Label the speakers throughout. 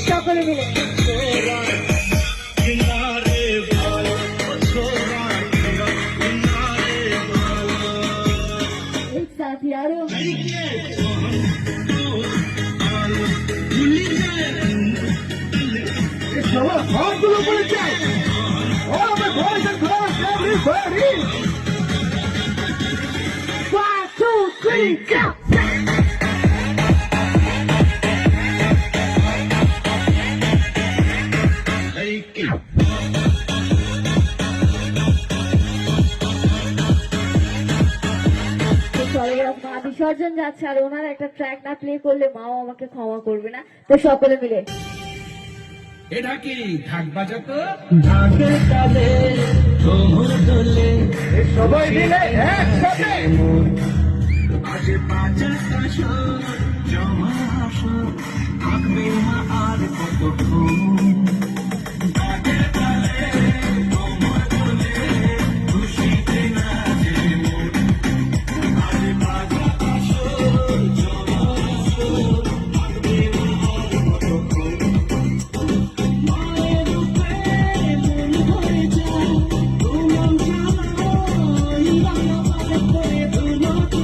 Speaker 1: সকলে মিলে एक साथ यारों
Speaker 2: সবার ঘরগুলো পড়ে যায় ও আমার ঘর everybody
Speaker 1: 1 2 3 go মা বিসর্জন যাচ্ছে আর ওনার একটা ট্র্যাক না প্লে করলে মাও আমাকে ক্ষমা করবে না তো সকলে মিলে
Speaker 3: এটা কি ঢাক বাজাতো ঢাকের তালে তোমর দোলে
Speaker 2: সবাই মিলে একসাথে
Speaker 3: আজ বাজাতা সুর জমা আসর থাকবে মা আর কতক্ষণ ঢাকের তালে তোমর দোলে খুশিতে নাচে মন আজ বাজাতা সুর জমা আসর থাকবে মা আর কতক্ষণ মায়ের উপরে মন ভরে যায় তোমার জানা বাংলা করে দুলো দু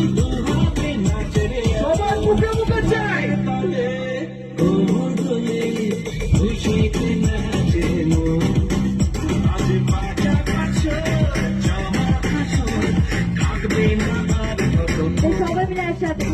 Speaker 3: হাতে নাচে রে
Speaker 2: সবার মুখে মুখে যায়
Speaker 3: তালে তোমর দোলে খুশিতে নাচে মন আজ বাজাতা সুর জমা আসর থাকবে না আর
Speaker 1: তো
Speaker 3: কতক্ষণ
Speaker 1: সবাই মিলে একসাথে